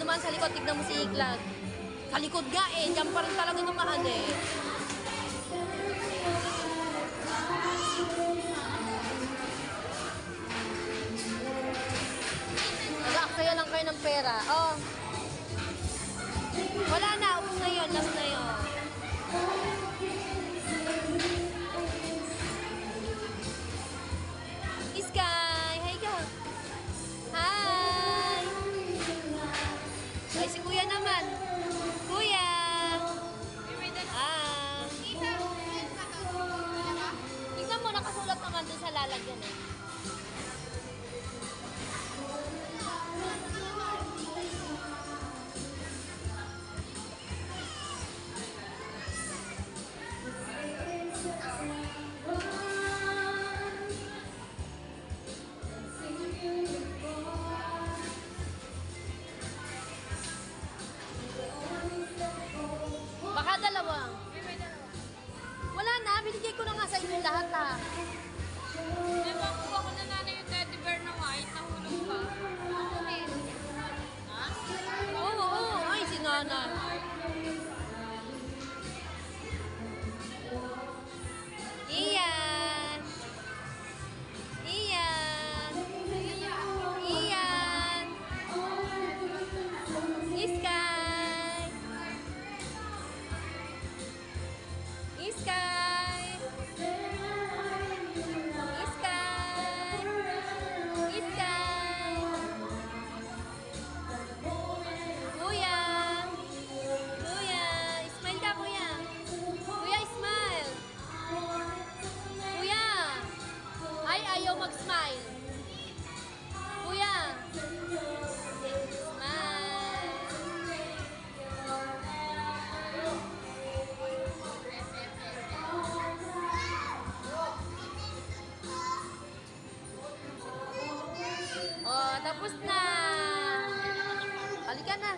dumaan sa likod, tignan mo si Iklag. Sa likod nga eh, diyan pa rin talaga dumaan eh. Nag-aaksaya lang kayo ng pera. Oh. Wala na, ubos na yun, last na yun. Sky, hi ka. Hi. Ay, si Kuya naman. Kuya. Ah. Tingnan mo, nakasulat naman dun sa lalagyan eh. Baka dalawa. Wala na, binigay ko na nga sa inyo lahat ha. Diba, kuha ko na nanay yung teddy bear na white, nahulog pa. Ha? Oo, ay si nanay. Iyan. Iyan. Iyan. Sky. Sky. Sky. Sky. Kuya. Kuya. Smile ka, kuya. Kuya, smile. Kuya. Ay, ayaw mag-smile. Kuya. Smile. Oh, tapos na. Halika na.